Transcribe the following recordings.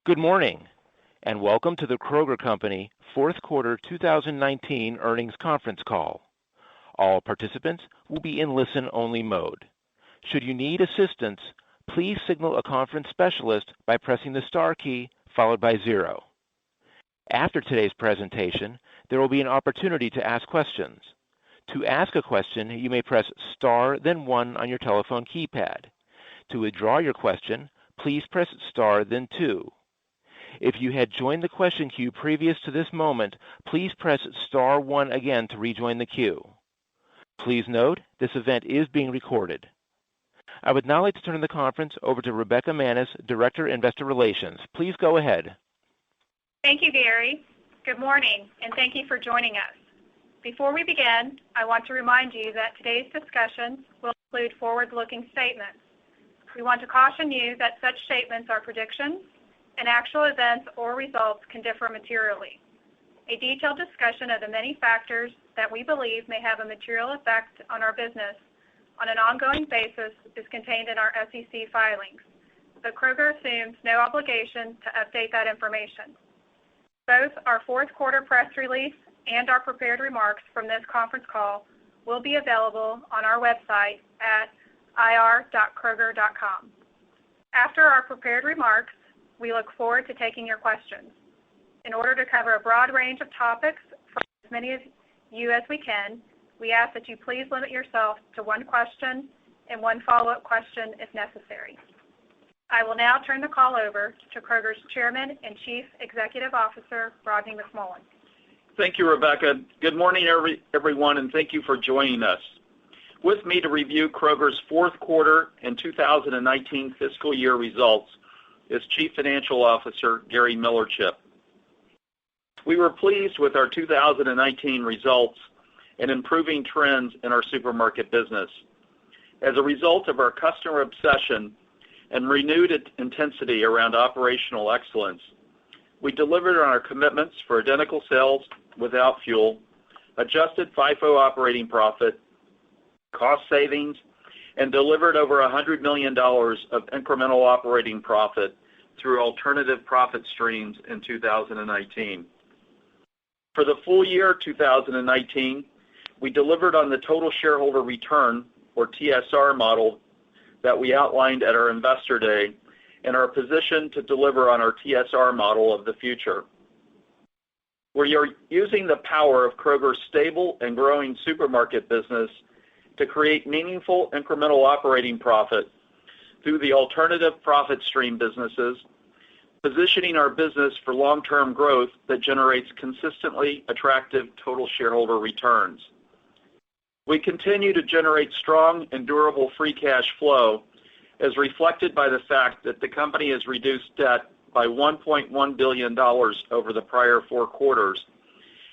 Good morning, and welcome to the Kroger Company fourth quarter 2019 earnings conference call. All participants will be in listen-only mode. Should you need assistance, please signal a conference specialist by pressing the star key followed by 0. After today's presentation, there will be an opportunity to ask questions. To ask a question, you may press star then 1 on your telephone keypad. To withdraw your question, please press star then 2. If you had joined the question queue previous to this moment, please press star 1 again to rejoin the queue. Please note, this event is being recorded. I would now like to turn the conference over to Rebecca Manis, Director, Investor Relations. Please go ahead. Thank you, Gary. Good morning, and thank you for joining us. Before we begin, I want to remind you that today's discussion will include forward-looking statements. We want to caution you that such statements are predictions, and actual events or results can differ materially. A detailed discussion of the many factors that we believe may have a material effect on our business on an ongoing basis is contained in our SEC filings, but Kroger assumes no obligation to update that information. Both our fourth quarter press release and our prepared remarks from this conference call will be available on our website at ir.kroger.com. After our prepared remarks, we look forward to taking your questions. In order to cover a broad range of topics for as many of you as we can, we ask that you please limit yourself to one question and one follow-up question if necessary. I will now turn the call over to Kroger's Chairman and Chief Executive Officer, Rodney McMullen. Thank you, Rebecca. Good morning, everyone, and thank you for joining us. With me to review Kroger's fourth quarter and 2019 fiscal year results is Chief Financial Officer Gary Millerchip. We were pleased with our 2019 results and improving trends in our supermarket business. As a result of our customer obsession and renewed intensity around operational excellence, we delivered on our commitments for identical sales without fuel, adjusted FIFO operating profit, cost savings, and delivered over $100 million of incremental operating profit through alternative profit streams in 2019. For the full year 2019, we delivered on the total shareholder return, or TSR model, that we outlined at our Investor Day and are positioned to deliver on our TSR model of the future. We are using the power of Kroger's stable and growing supermarket business to create meaningful incremental operating profit through the alternative profit stream businesses, positioning our business for long-term growth that generates consistently attractive total shareholder returns. We continue to generate strong and durable free cash flow, as reflected by the fact that the company has reduced debt by $1.1 billion over the prior 4 quarters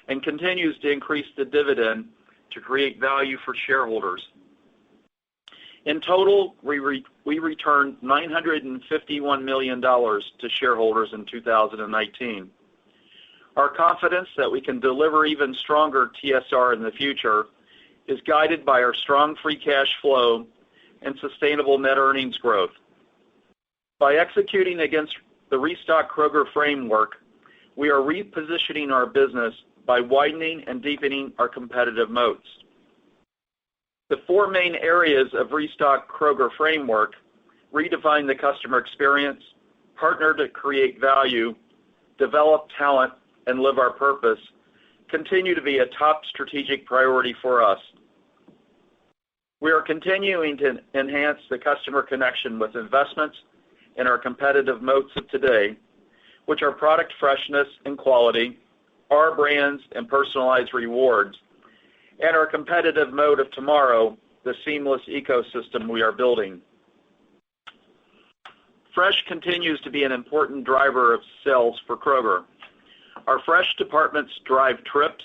and continues to increase the dividend to create value for shareholders. In total, we returned $951 million to shareholders in 2019. Our confidence that we can deliver even stronger TSR in the future is guided by our strong free cash flow and sustainable net earnings growth. By executing against the Restock Kroger framework, we are repositioning our business by widening and deepening our competitive moats. The 4 main areas of Restock Kroger framework, redefine the customer experience, partner to create value, develop talent, and live our purpose, continue to be a top strategic priority for us. We are continuing to enhance the customer connection with investments in our competitive moats of today, which are product freshness and quality, our brands and personalized rewards, and our competitive mode of tomorrow, the seamless ecosystem we are building. Fresh continues to be an important driver of sales for Kroger. Our fresh departments drive trips,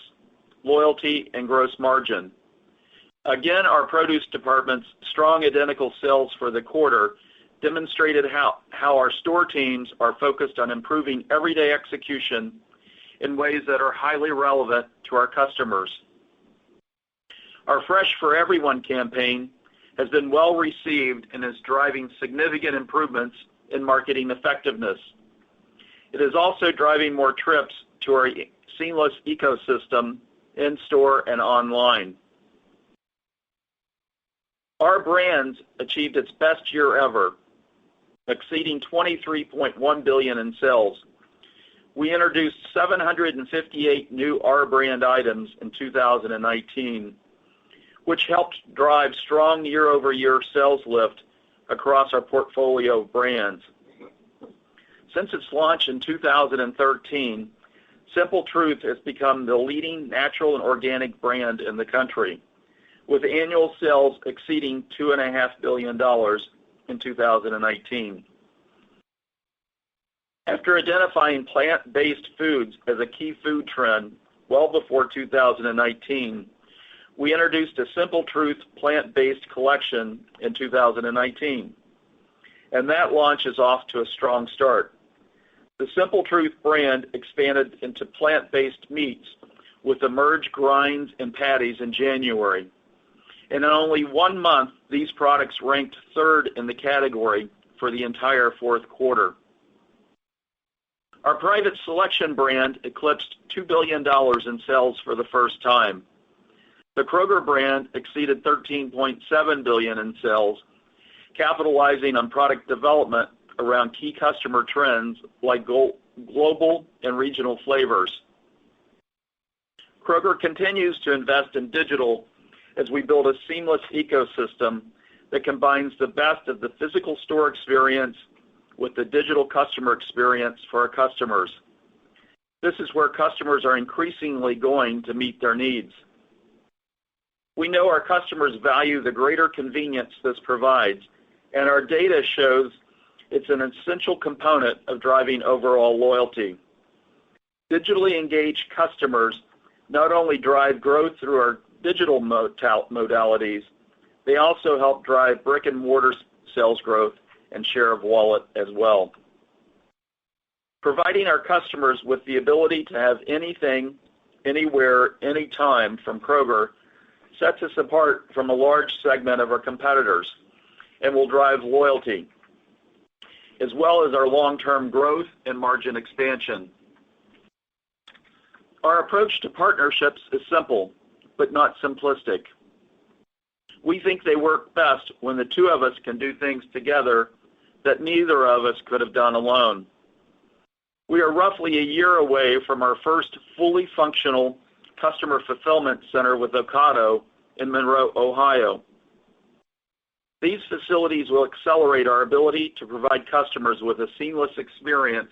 loyalty, and gross margin. Again, our produce department's strong identical sales for the quarter demonstrated how our store teams are focused on improving everyday execution in ways that are highly relevant to our customers. Our Fresh for Everyone campaign has been well received and is driving significant improvements in marketing effectiveness. It is also driving more trips to our seamless ecosystem in-store and online. Our brands achieved its best year ever, exceeding $23.1 billion in sales. We introduced 758 new R brand items in 2019, which helped drive strong year-over-year sales lift across our portfolio of brands. Since its launch in 2013, Simple Truth has become the leading natural and organic brand in the country, with annual sales exceeding $2.5 billion in 2019. After identifying plant-based foods as a key food trend well before 2019, we introduced a Simple Truth plant-based collection in 2019, and that launch is off to a strong start. The Simple Truth brand expanded into plant-based meats with the merged grinds and patties in January. And in only 1 month, these products ranked third in the category for the entire fourth quarter. Our Private Selection brand eclipsed $2 billion in sales for the first time. The Kroger brand exceeded $13.7 billion in sales, capitalizing on product development around key customer trends like global and regional flavors. Kroger continues to invest in digital as we build a seamless ecosystem that combines the best of the physical store experience with the digital customer experience for our customers. This is where customers are increasingly going to meet their needs. We know our customers value the greater convenience this provides, and our data shows it's an essential component of driving overall loyalty. Digitally engaged customers not only drive growth through our digital modalities, they also help drive brick-and-mortar sales growth and share of wallet as well. Providing our customers with the ability to have anything, anywhere, anytime from Kroger sets us apart from a large segment of our competitors and will drive loyalty, as well as our long-term growth and margin expansion. Our approach to partnerships is simple, but not simplistic. We think they work best when the two of us can do things together that neither of us could have done alone. We are roughly a year away from our first fully functional customer fulfillment center with Ocado in Monroe, Ohio. These facilities will accelerate our ability to provide customers with a seamless experience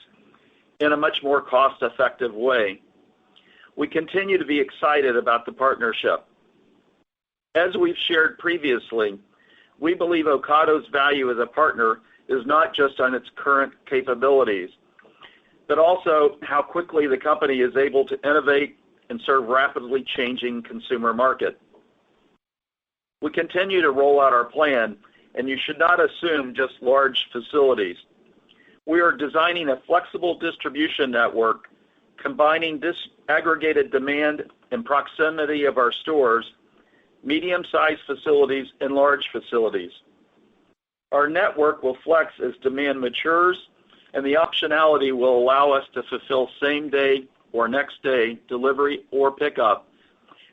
in a much more cost-effective way. We continue to be excited about the partnership. As we've shared previously, we believe Ocado's value as a partner is not just on its current capabilities, but also how quickly the company is able to innovate and serve rapidly changing consumer market. We continue to roll out our plan, and you should not assume just large facilities. We are designing a flexible distribution network, combining disaggregated demand and proximity of our stores, medium-sized facilities, and large facilities. Our network will flex as demand matures, and the optionality will allow us to fulfill same-day or next-day delivery or pickup,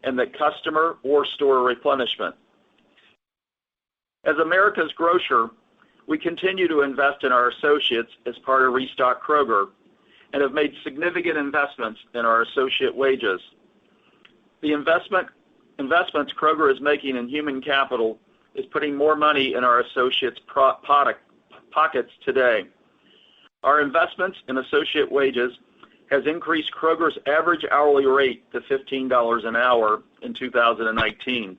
and the customer or store replenishment. As America's grocer, we continue to invest in our associates as part of Restock Kroger and have made significant investments in our associate wages. The investments Kroger is making in human capital is putting more money in our associates' pockets today. Our investments in associate wages has increased Kroger's average hourly rate to $15 an hour in 2019.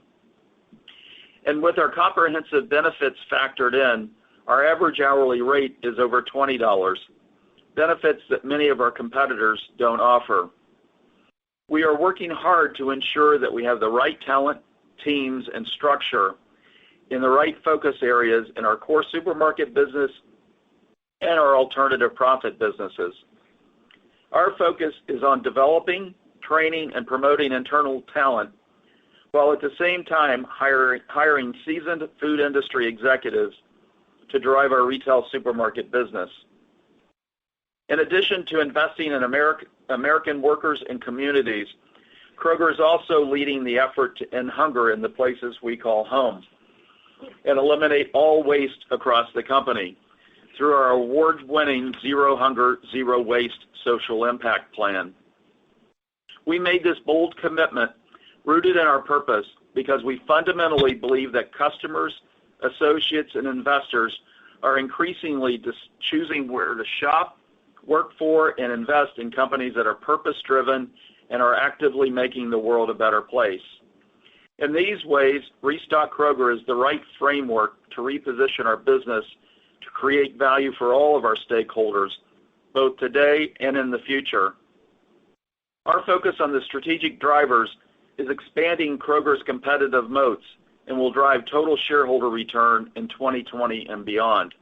And with our comprehensive benefits factored in, our average hourly rate is over $20, benefits that many of our competitors don't offer. We are working hard to ensure that we have the right talent, teams, and structure in the right focus areas in our core supermarket business and our alternative profit businesses. Our focus is on developing, training, and promoting internal talent, while at the same time hiring seasoned food industry executives to drive our retail supermarket business. In addition to investing in American workers and communities, Kroger is also leading the effort to end hunger in the places we call home and eliminate all waste across the company through our award-winning Zero Hunger, Zero Waste social impact plan. We made this bold commitment rooted in our purpose because we fundamentally believe that customers, associates, and investors are increasingly choosing where to shop, work for, and invest in companies that are purpose-driven and are actively making the world a better place. In these ways, Restock Kroger is the right framework to reposition our business to create value for all of our stakeholders, both today and in the future. Our focus on the strategic drivers is expanding Kroger's competitive moats and will drive total shareholder return in 2020 and beyond.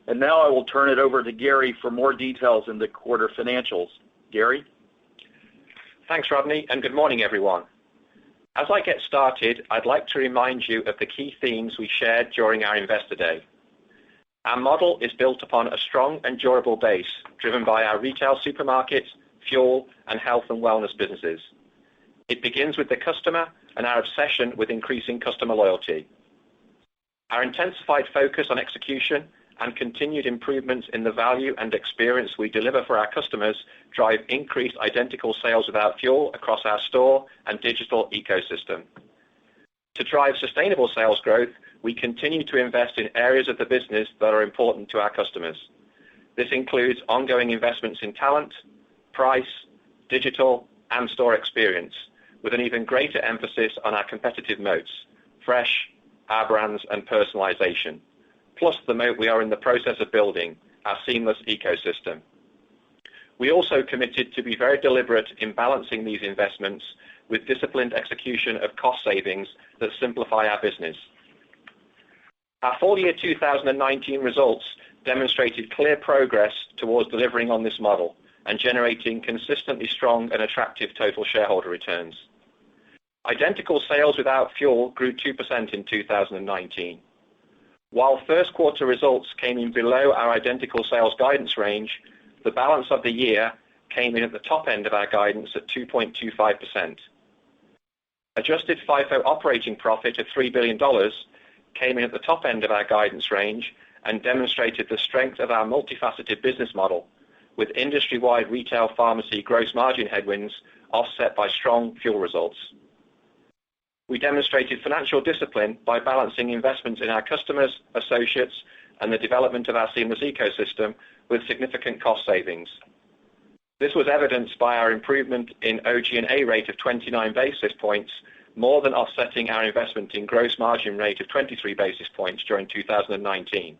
And now I will turn it over to Gary for more details in the quarter financials. Gary? Thanks, Rodney, and good morning, everyone. As I get started, I'd like to remind you of the key themes we shared during our Investor Day. Our model is built upon a strong and durable base driven by our retail supermarkets, fuel, and health and wellness businesses. It begins with the customer and our obsession with increasing customer loyalty. Our intensified focus on execution and continued improvements in the value and experience we deliver for our customers drive increased identical sales without fuel across our store and digital ecosystem. To drive sustainable sales growth, we continue to invest in areas of the business that are important to our customers. This includes ongoing investments in talent, price, digital, and store experience, with an even greater emphasis on our competitive moats, fresh, our brands, and personalization, plus the moat we are in the process of building, our seamless ecosystem. We also committed to be very deliberate in balancing these investments with disciplined execution of cost savings that simplify our business. Our full year 2019 results demonstrated clear progress towards delivering on this model and generating consistently strong and attractive total shareholder returns. Identical sales without fuel grew 2% in 2019. While first quarter results came in below our identical sales guidance range, the balance of the year came in at the top end of our guidance at 2.25%. Adjusted FIFO operating profit of $3 billion came in at the top end of our guidance range and demonstrated the strength of our multifaceted business model, with industry-wide retail pharmacy gross margin headwinds offset by strong fuel results. We demonstrated financial discipline by balancing investments in our customers, associates, and the development of our seamless ecosystem with significant cost savings. This was evidenced by our improvement in OG&A rate of 29 basis points, more than offsetting our investment in gross margin rate of 23 basis points during 2019.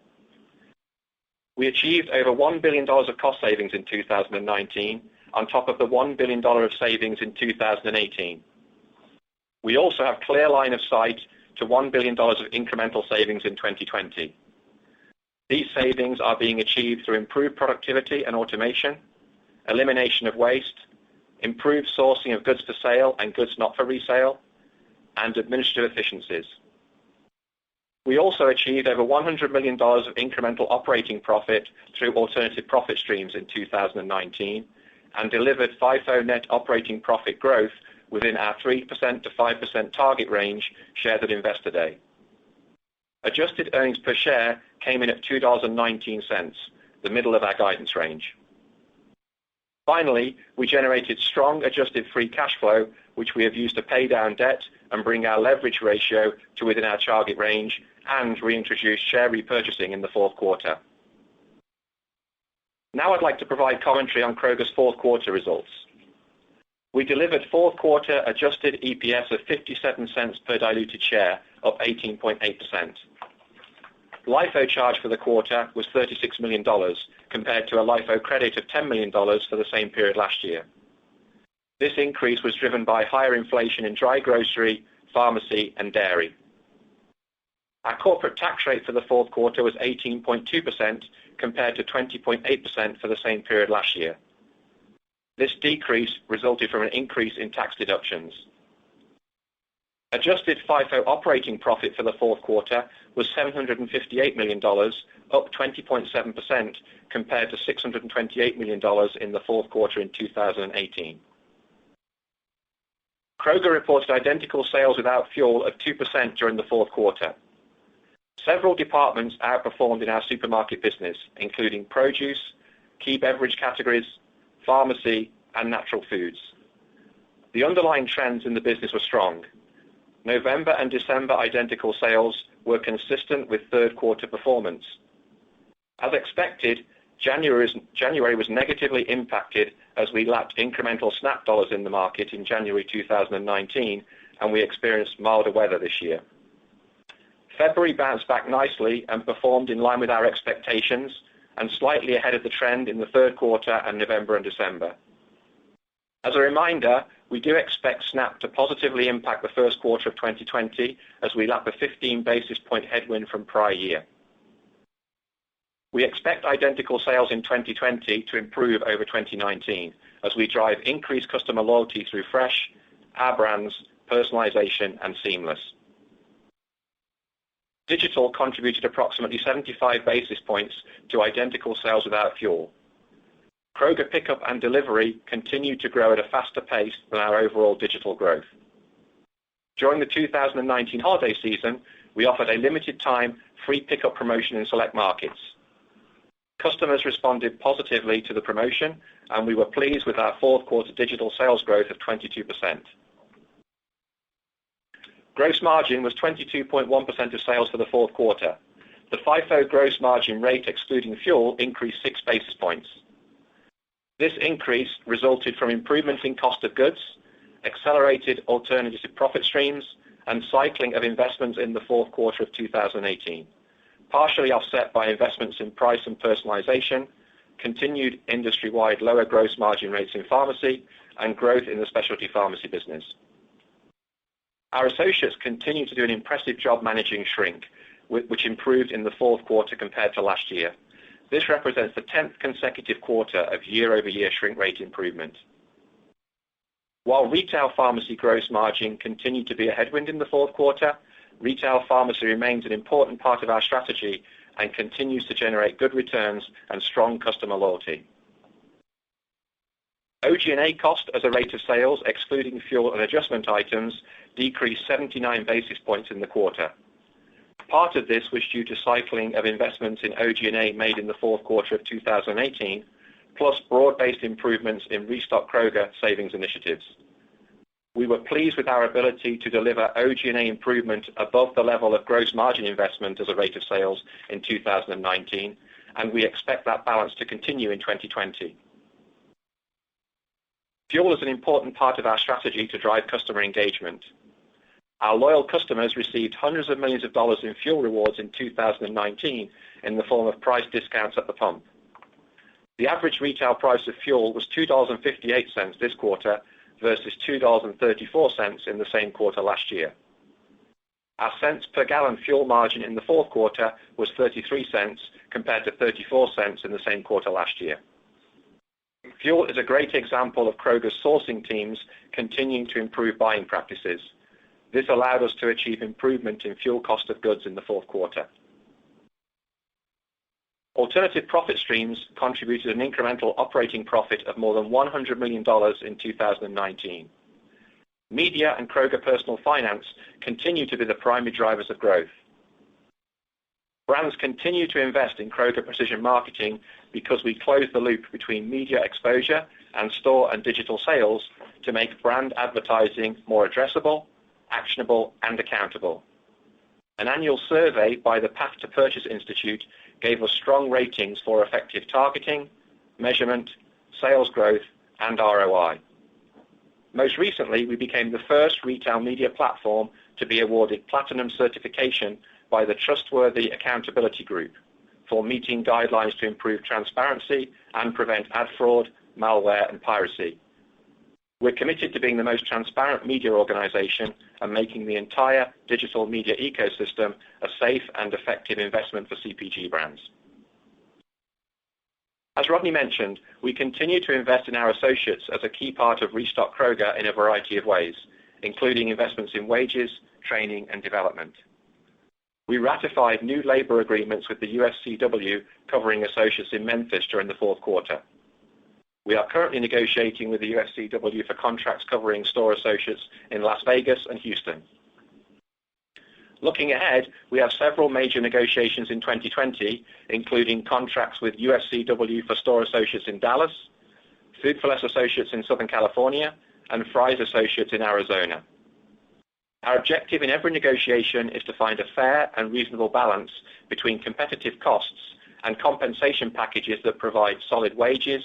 We achieved over $1 billion of cost savings in 2019, on top of the $1 billion of savings in 2018. We also have clear line of sight to $1 billion of incremental savings in 2020. These savings are being achieved through improved productivity and automation, elimination of waste, improved sourcing of goods for sale and goods not for resale, and administrative efficiencies. We also achieved over $100 million of incremental operating profit through alternative profit streams in 2019 and delivered FIFO net operating profit growth within our 3% to 5% target range shared at Investor Day. Adjusted earnings per share came in at $2.19, the middle of our guidance range. Finally, we generated strong adjusted free cash flow, which we have used to pay down debt and bring our leverage ratio to within our target range and reintroduce share repurchasing in the fourth quarter. Now I'd like to provide commentary on Kroger's fourth quarter results. We delivered fourth quarter adjusted EPS of 57 cents per diluted share, up 18.8%. LIFO charge for the quarter was $36 million, compared to a LIFO credit of $10 million for the same period last year. This increase was driven by higher inflation in dry grocery, pharmacy, and dairy. Our corporate tax rate for the fourth quarter was 18.2%, compared to 20.8% for the same period last year. This decrease resulted from an increase in tax deductions. Adjusted FIFO operating profit for the fourth quarter was $758 million, up 20.7% compared to $628 million in the fourth quarter in 2018. Kroger reported identical sales without fuel of 2% during the fourth quarter. Several departments outperformed in our supermarket business, including produce, key beverage categories, pharmacy, and natural foods. The underlying trends in the business were strong. November and December identical sales were consistent with third quarter performance. As expected, January was negatively impacted as we lapped incremental SNAP dollars in the market in January 2019, and we experienced milder weather this year. February bounced back nicely and performed in line with our expectations and slightly ahead of the trend in the third quarter and November and December. As a reminder, we do expect SNAP to positively impact the first quarter of 2020 as we lap a 15 basis point headwind from prior year. We expect identical sales in 2020 to improve over 2019 as we drive increased customer loyalty through Fresh, Our Brands, personalization, and Seamless. Digital contributed approximately 75 basis points to identical sales without fuel. Kroger Pickup and Delivery continued to grow at a faster pace than our overall digital growth. During the 2019 holiday season, we offered a limited time free pickup promotion in select markets. Customers responded positively to the promotion, and we were pleased with our fourth quarter digital sales growth of 22%. Gross margin was 22.1% of sales for the fourth quarter. The FIFO gross margin rate excluding fuel increased 6 basis points. This increase resulted from improvements in cost of goods, accelerated alternative profit streams, and cycling of investments in the fourth quarter of 2018, partially offset by investments in price and personalization, continued industry-wide lower gross margin rates in pharmacy, and growth in the specialty pharmacy business. Our associates continue to do an impressive job managing shrink, which improved in the fourth quarter compared to last year. This represents the 10th consecutive quarter of year-over-year shrink rate improvement. While retail pharmacy gross margin continued to be a headwind in the fourth quarter, retail pharmacy remains an important part of our strategy and continues to generate good returns and strong customer loyalty. OG&A cost as a rate of sales, excluding fuel and adjustment items, decreased 79 basis points in the quarter. Part of this was due to cycling of investments in OG&A made in the fourth quarter of 2018, plus broad-based improvements in Restock Kroger savings initiatives. We were pleased with our ability to deliver OG&A improvement above the level of gross margin investment as a rate of sales in 2019, and we expect that balance to continue in 2020. Fuel is an important part of our strategy to drive customer engagement. Our loyal customers received hundreds of millions of dollars in fuel rewards in 2019 in the form of price discounts at the pump. The average retail price of fuel was $2.58 this quarter versus $2.34 in the same quarter last year. Our cents per gallon fuel margin in the fourth quarter was 33 cents compared to 34 cents in the same quarter last year. Fuel is a great example of Kroger's sourcing teams continuing to improve buying practices. This allowed us to achieve improvement in fuel cost of goods in the fourth quarter. Alternative profit streams contributed an incremental operating profit of more than $100 million in 2019. Media and Kroger Personal Finance continue to be the primary drivers of growth. Brands continue to invest in Kroger Precision Marketing because we close the loop between media exposure and store and digital sales to make brand advertising more addressable, actionable, and accountable. An annual survey by the Path to Purchase Institute gave us strong ratings for effective targeting, measurement, sales growth, and ROI. Most recently, we became the first retail media platform to be awarded Platinum certification by the Trustworthy Accountability Group for meeting guidelines to improve transparency and prevent ad fraud, malware, and piracy. We're committed to being the most transparent media organization and making the entire digital media ecosystem a safe and effective investment for CPG brands. As Rodney mentioned, we continue to invest in our associates as a key part of Restock Kroger in a variety of ways, including investments in wages, training, and development. We ratified new labor agreements with the UFCW covering associates in Memphis during the fourth quarter. We are currently negotiating with the UFCW for contracts covering store associates in Las Vegas and Houston. Looking ahead, we have several major negotiations in 2020, including contracts with UFCW for store associates in Dallas, Food for Less associates in Southern California, and Fry's associates in Arizona. Our objective in every negotiation is to find a fair and reasonable balance between competitive costs and compensation packages that provide solid wages,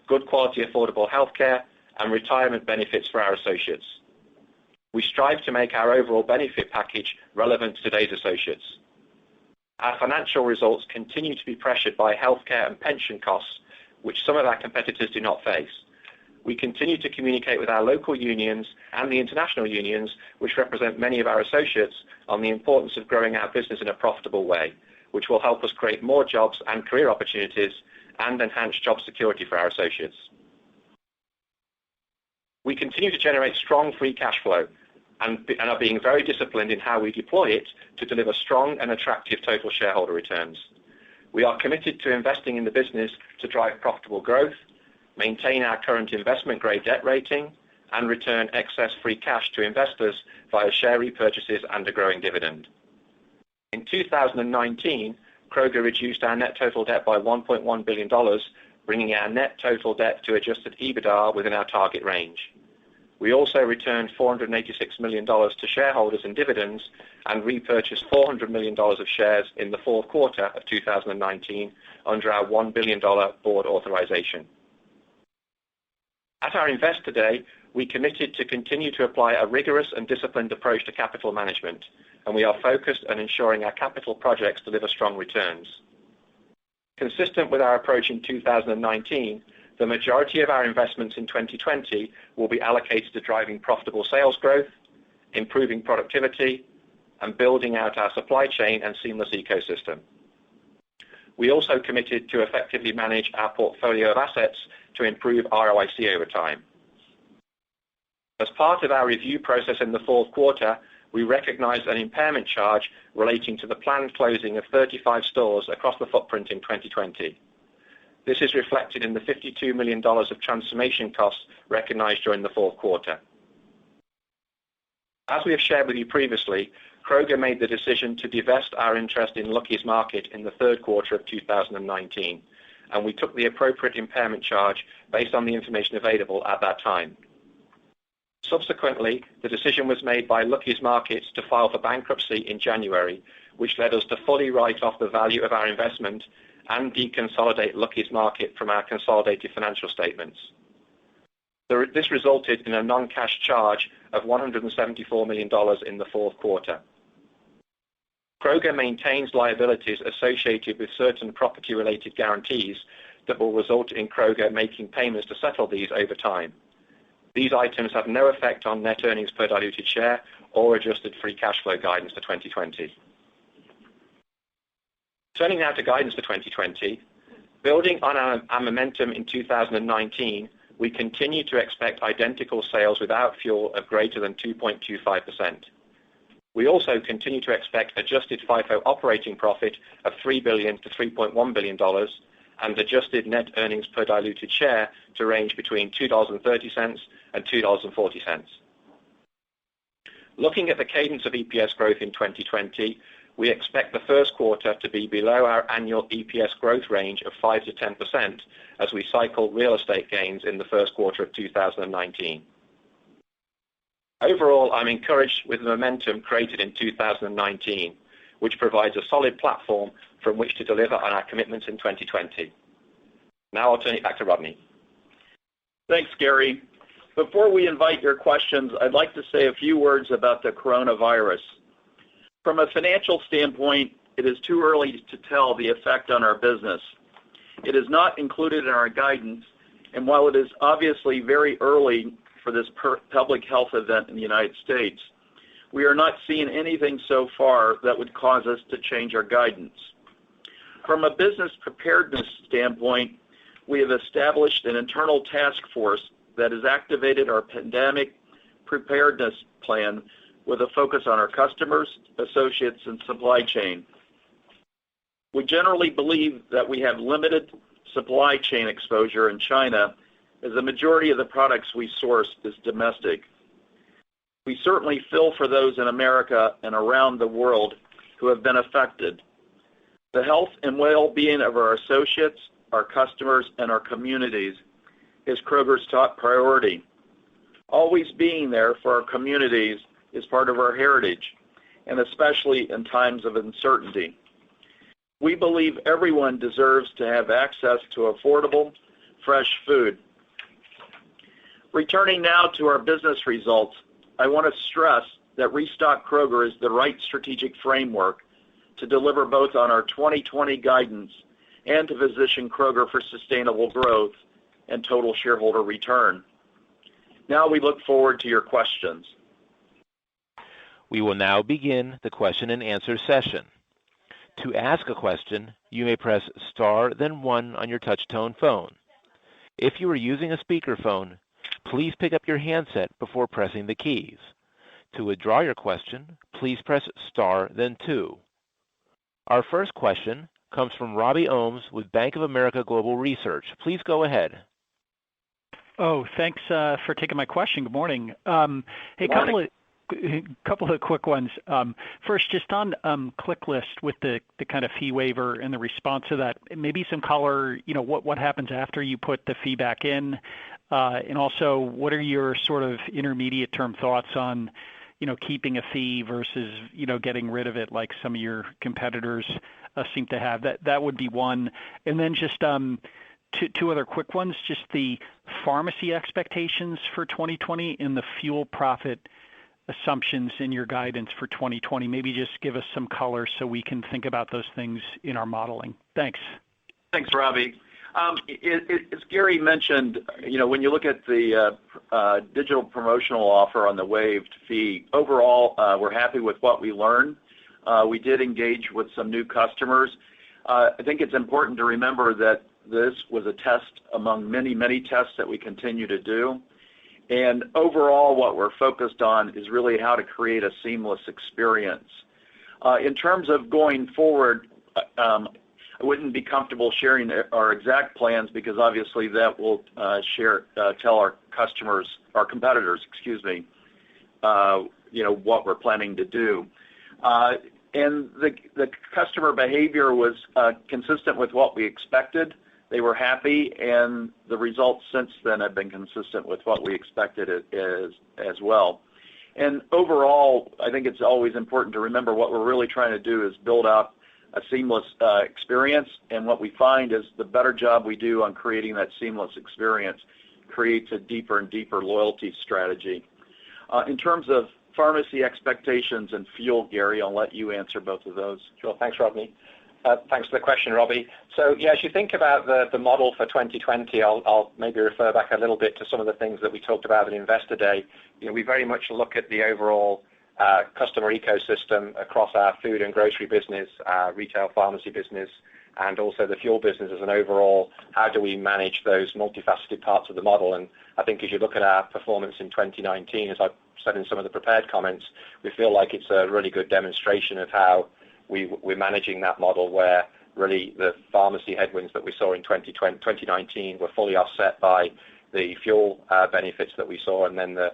good quality affordable health care, and retirement benefits for our associates. We strive to make our overall benefit package relevant to today's associates. Our financial results continue to be pressured by healthcare and pension costs, which some of our competitors do not face. We continue to communicate with our local unions and the international unions, which represent many of our associates, on the importance of growing our business in a profitable way, which will help us create more jobs and career opportunities and enhance job security for our associates. We continue to generate strong free cash flow and are being very disciplined in how we deploy it to deliver strong and attractive total shareholder returns. We are committed to investing in the business to drive profitable growth, maintain our current investment-grade debt rating, and return excess free cash to investors via share repurchases and a growing dividend. In 2019, Kroger reduced our net total debt by $1.1 billion, bringing our net total debt to adjusted EBITDA within our target range. We also returned $486 million to shareholders in dividends and repurchased $400 million of shares in the fourth quarter of 2019 under our $1 billion board authorization. At our Investor Day, we committed to continue to apply a rigorous and disciplined approach to capital management, and we are focused on ensuring our capital projects deliver strong returns. Consistent with our approach in 2019, the majority of our investments in 2020 will be allocated to driving profitable sales growth, improving productivity, and building out our supply chain and seamless ecosystem. We also committed to effectively manage our portfolio of assets to improve ROIC over time. As part of our review process in the fourth quarter, we recognized an impairment charge relating to the planned closing of 35 stores across the footprint in 2020. This is reflected in the $52 million of transformation costs recognized during the fourth quarter. As we have shared with you previously, Kroger made the decision to divest our interest in Lucky's Market in the third quarter of 2019, and we took the appropriate impairment charge based on the information available at that time. Subsequently, the decision was made by Lucky's Market to file for bankruptcy in January, which led us to fully write off the value of our investment and deconsolidate Lucky's Market from our consolidated financial statements. This resulted in a non-cash charge of $174 million in the fourth quarter. Kroger maintains liabilities associated with certain property-related guarantees that will result in Kroger making payments to settle these over time. These items have no effect on net earnings per diluted share or adjusted free cash flow guidance for 2020. Turning now to guidance for 2020, building on our momentum in 2019, we continue to expect identical sales without fuel of greater than 2.25%. We also continue to expect adjusted FIFO operating profit of $3 billion to $3.1 billion and adjusted net earnings per diluted share to range between $2.30 and $2.40. Looking at the cadence of EPS growth in 2020, we expect the first quarter to be below our annual EPS growth range of 5 to 10% as we cycle real estate gains in the first quarter of 2019. Overall, I'm encouraged with the momentum created in 2019, which provides a solid platform from which to deliver on our commitments in 2020. Now I'll turn it back to Rodney. Thanks, Gary. Before we invite your questions, I'd like to say a few words about the coronavirus. From a financial standpoint, it is too early to tell the effect on our business. It is not included in our guidance, and while it is obviously very early for this public health event in the United States, we are not seeing anything so far that would cause us to change our guidance. From a business preparedness standpoint, we have established an internal task force that has activated our pandemic preparedness plan with a focus on our customers, associates, and supply chain. We generally believe that we have limited supply chain exposure in China, as the majority of the products we source is domestic. We certainly feel for those in America and around the world who have been affected. The health and well-being of our associates, our customers, and our communities is Kroger's top priority. Always being there for our communities is part of our heritage, and especially in times of uncertainty. We believe everyone deserves to have access to affordable, fresh food. Returning now to our business results, I want to stress that Restock Kroger is the right strategic framework to deliver both on our 2020 guidance and to position Kroger for sustainable growth and total shareholder return. Now we look forward to your questions. We will now begin the question and answer session. To ask a question, you may press star then one on your touch-tone phone. If you are using a speakerphone, please pick up your handset before pressing the keys. To withdraw your question, please press star then two. Our first question comes from Robbie Ohmes with Bank of America Global Research. Please go ahead. Oh, thanks for taking my question. Good morning. Hey, couple of quick ones. First, just on ClickList with the kind of fee waiver and the response to that, maybe some color, what happens after you put the fee back in, and also what are your sort of intermediate term thoughts on, keeping a fee versus, getting rid of it like some of your competitors seem to have. That would be one. And then just two other quick ones, just the pharmacy expectations for 2020 and the fuel profit assumptions in your guidance for 2020. Maybe just give us some color so we can think about those things in our modeling. Thanks. Thanks, Robbie. As Gary mentioned, when you look at the digital promotional offer on the waived fee, overall, we're happy with what we learned. We did engage with some new customers. I think it's important to remember that this was a test among many, many tests that we continue to do. And overall, what we're focused on is really how to create a seamless experience. In terms of going forward, I wouldn't be comfortable sharing our exact plans because obviously that will tell our customers, our competitors, what we're planning to do. And the customer behavior was consistent with what we expected. They were happy, and the results since then have been consistent with what we expected as well. And overall, I think it's always important to remember what we're really trying to do is build out a seamless experience, and what we find is the better job we do on creating that seamless experience creates a deeper and deeper loyalty strategy. In terms of pharmacy expectations and fuel, Gary, I'll let you answer both of those. Sure. Thanks, Rodney. Thanks for the question, Robbie. So, as you think about the model for 2020, I'll maybe refer back a little bit to some of the things that we talked about at Investor Day. We very much look at the overall customer ecosystem across our food and grocery business, our retail pharmacy business, and also the fuel business as an overall, how do we manage those multifaceted parts of the model? And I think as you look at our performance in 2019, as I said in some of the prepared comments, we feel like it's a really good demonstration of how we're managing that model where really the pharmacy headwinds that we saw in 2019 were fully offset by the fuel benefits that we saw, and then the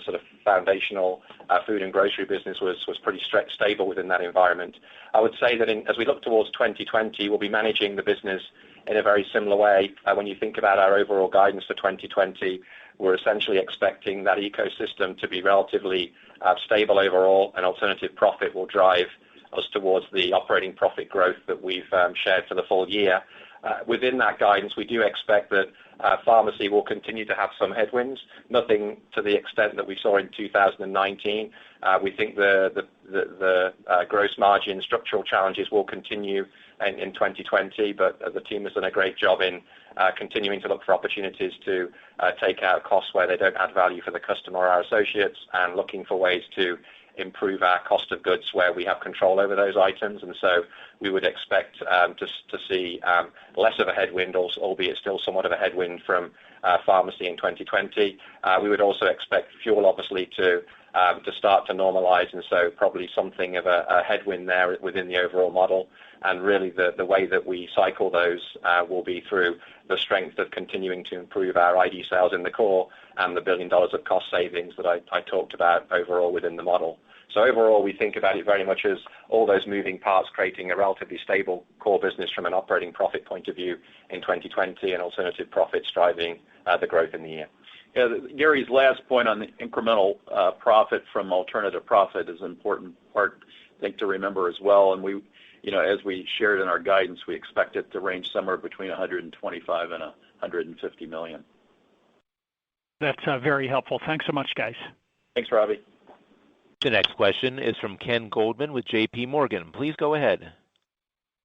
sort of foundational food and grocery business was pretty stable within that environment. I would say that as we look towards 2020, we'll be managing the business in a very similar way. When you think about our overall guidance for 2020, we're essentially expecting that ecosystem to be relatively stable overall, and alternative profit will drive us towards the operating profit growth that we've shared for the full year. Within that guidance, we do expect that pharmacy will continue to have some headwinds, nothing to the extent that we saw in 2019. We think the gross margin structural challenges will continue in 2020, but the team has done a great job in continuing to look for opportunities to take out costs where they don't add value for the customer or our associates, and looking for ways to improve our cost of goods where we have control over those items. And so we would expect to see less of a headwind, albeit still somewhat of a headwind from pharmacy in 2020. We would also expect fuel, obviously, to start to normalize, and so probably something of a headwind there within the overall model. And really the way that we cycle those will be through the strength of continuing to improve our ID sales in the core and the $1 billion of cost savings that I talked about overall within the model. So overall, we think about it very much as all those moving parts creating a relatively stable core business from an operating profit point of view in 2020 and alternative profits driving the growth in the year. Yeah, Gary's last point on the incremental profit from alternative profit is an important part, I think, to remember as well. And we, as we shared in our guidance, we expect it to range somewhere between 125 and 150 million. That's very helpful. Thanks so much, guys. Thanks, Robbie. The next question is from Ken Goldman with J.P. Morgan. Please go ahead.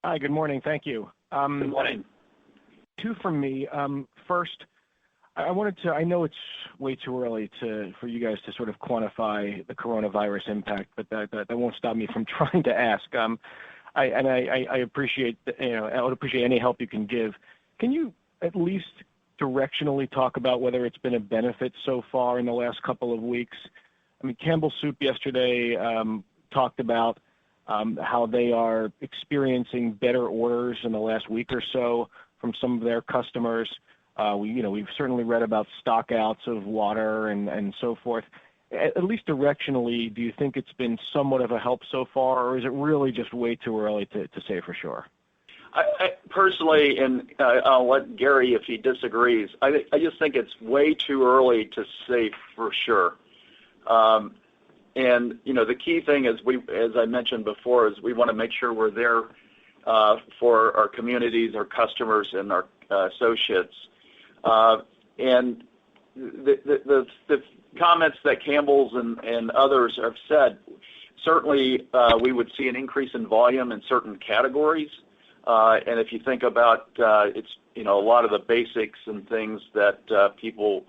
Hi, good morning. Thank you. Good morning. Two from me. First, I know it's way too early for you guys to sort of quantify the coronavirus impact, but that won't stop me from trying to ask. I appreciate, I would appreciate any help you can give. Can you at least directionally talk about whether it's been a benefit so far in the last couple of weeks? I mean, Campbell Soup yesterday talked about how they are experiencing better orders in the last week or so from some of their customers. We've certainly read about stockouts of water and so forth. At least directionally, do you think it's been somewhat of a help so far, or is it really just way too early to say for sure? I personally, and I'll let Gary if he disagrees, I just think it's way too early to say for sure. And the key thing is as I mentioned before, is we want to make sure we're there for our communities, our customers, and our associates. And the comments that Campbell's and others have said, certainly we would see an increase in volume in certain categories. And if you think about it's a lot of the basics and things that people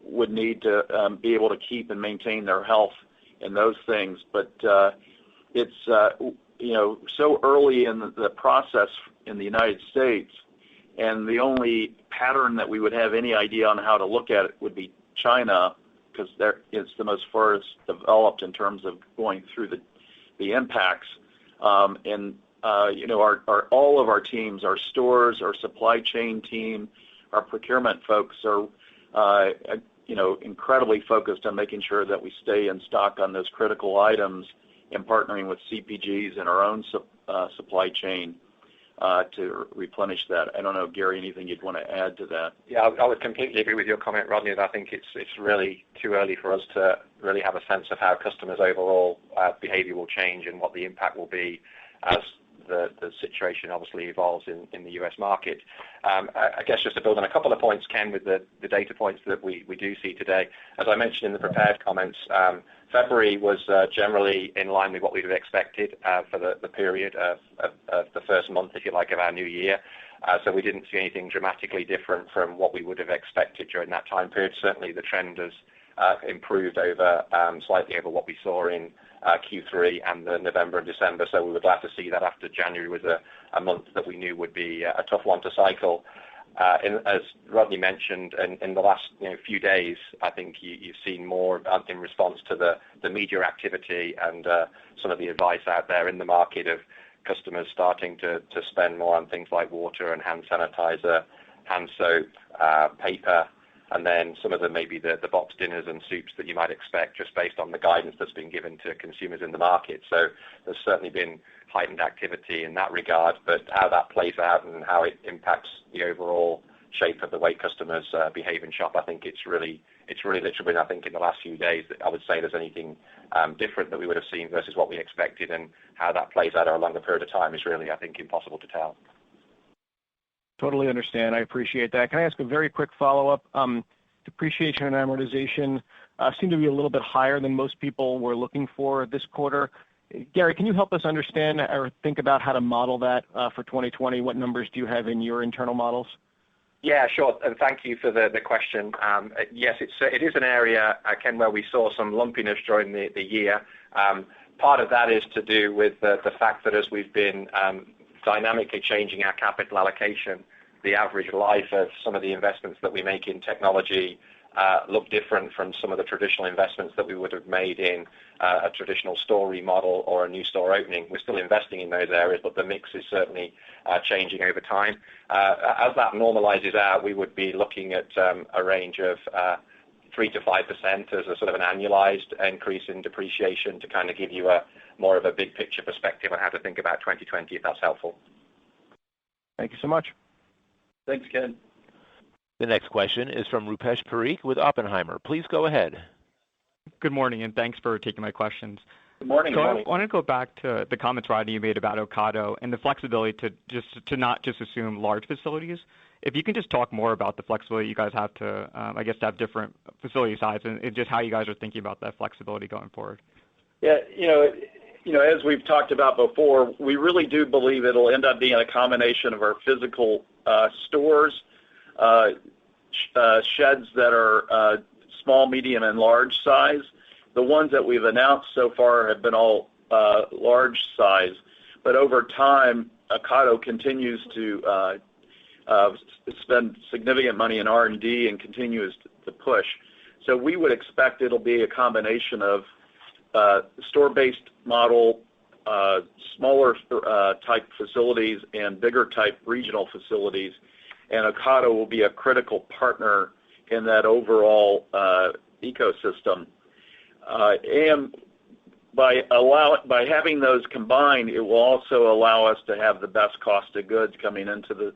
would need to be able to keep and maintain their health and those things. But it's so early in the process in the United States, and the only pattern that we would have any idea on how to look at it would be China, because it's the most farthest developed in terms of going through the impacts. All of our teams, our stores, our supply chain team, our procurement folks are incredibly focused on making sure that we stay in stock on those critical items and partnering with CPGs and our own supply chain to replenish that. I don't know, Gary, anything you'd want to add to that? Yeah, I would completely agree with your comment, Rodney. I think it's really too early for us to really have a sense of how customers' overall behavior will change and what the impact will be as the situation obviously evolves in the U.S. market. I guess just to build on a couple of points, Ken, with the data points that we do see today. As I mentioned in the prepared comments, February was generally in line with what we would have expected for the period of the first month, if you like, of our new year. So we didn't see anything dramatically different from what we would have expected during that time period. Certainly the trend has improved slightly over what we saw in Q3 and the November and December. So we were glad to see that after January was a month that we knew would be a tough one to cycle. As Rodney mentioned, in the last few days, I think you've seen more in response to the media activity and some of the advice out there in the market of customers starting to spend more on things like water and hand sanitizer, hand soap, paper, and then some of maybe the box dinners and soups that you might expect just based on the guidance that's been given to consumers in the market. So there's certainly been heightened activity in that regard, but how that plays out and how it impacts the overall shape of the way customers behave and shop, I think it's really literally been, I think, in the last few days that I would say there's anything different that we would have seen versus what we expected, and how that plays out over a longer period of time is really, I think, impossible to tell. Totally understand. I appreciate that. Can I ask a very quick follow-up? Depreciation and amortization seem to be a little bit higher than most people were looking for this quarter. Gary, can you help us understand or think about how to model that for 2020? What numbers do you have in your internal models? Yeah, sure. And thank you for the question. Yes, it is an area, Ken, where we saw some lumpiness during the year. Part of that is to do with the fact that as we've been dynamically changing our capital allocation, the average life of some of the investments that we make in technology look different from some of the traditional investments that we would have made in a traditional store remodel or a new store opening. We're still investing in those areas, but the mix is certainly changing over time. As that normalizes out, we would be looking at a range of 3 to 5% as a sort of an annualized increase in depreciation to kind of give you more of a big picture perspective on how to think about 2020, if that's helpful. Thank you so much. Thanks, Ken. The next question is from Rupesh Parikh with Oppenheimer. Please go ahead. Good morning, and thanks for taking my questions. Good morning. So I want to go back to the comments, Rodney, you made about Ocado and the flexibility to not just assume large facilities. If you can just talk more about the flexibility you guys have to, to have different facility sizes and just how you guys are thinking about that flexibility going forward. Yeah, as we've talked about before, we really do believe it'll end up being a combination of our physical stores, sheds that are small, medium, and large size. The ones that we've announced so far have been all large size, but over time, Ocado continues to spend significant money in R&D and continues to push. So we would expect it'll be a combination of store-based model, smaller type facilities, and bigger type regional facilities. And Ocado will be a critical partner in that overall ecosystem. And by having those combined, it will also allow us to have the best cost of goods coming into the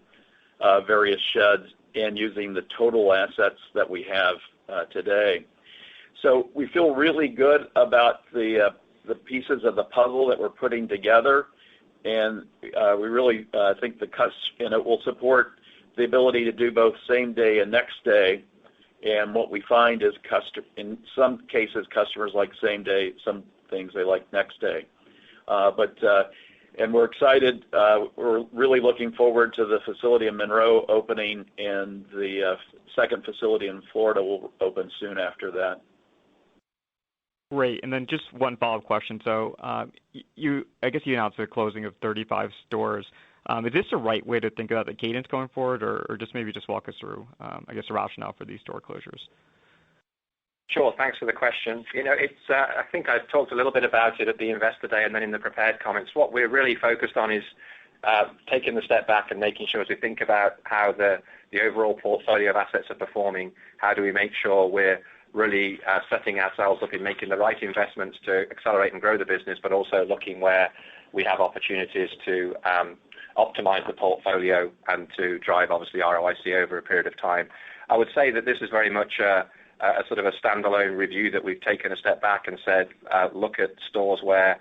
various sheds and using the total assets that we have today. So we feel really good about the pieces of the puzzle that we're putting together, and we really think and it will support the ability to do both same day and next day. And what we find is in some cases, customers like same day, some things they like next day. And we're excited. We're really looking forward to the facility in Monroe opening, and the second facility in Florida will open soon after that. Great. And then just one follow-up question. So I guess you announced the closing of 35 stores. Is this the right way to think about the cadence going forward, or just maybe walk us through, the rationale for these store closures? Sure. Thanks for the question. I think I talked a little bit about it at the Investor Day and then in the prepared comments. What we're really focused on is taking the step back and making sure as we think about how the overall portfolio of assets are performing, how do we make sure we're really setting ourselves up in making the right investments to accelerate and grow the business, but also looking where we have opportunities to optimize the portfolio and to drive, obviously, ROIC over a period of time. I would say that this is very much a sort of a standalone review that we've taken a step back and said, look at stores where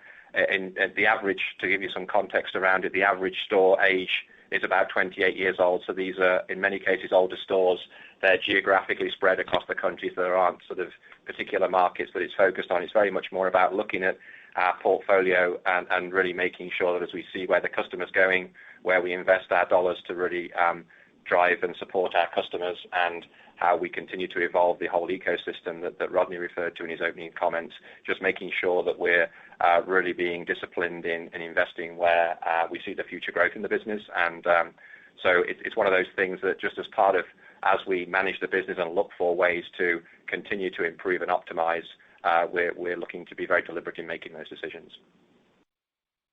in the average, to give you some context around it, the average store age is about 28 years old. So these are, in many cases, older stores. They're geographically spread across the country, so there aren't sort of particular markets that it's focused on. It's very much more about looking at our portfolio and really making sure that as we see where the customer's going, where we invest our dollars to really drive and support our customers, and how we continue to evolve the whole ecosystem that Rodney referred to in his opening comments, just making sure that we're really being disciplined in investing where we see the future growth in the business. And so it's one of those things that just as part of as we manage the business and look for ways to continue to improve and optimize, we're looking to be very deliberate in making those decisions.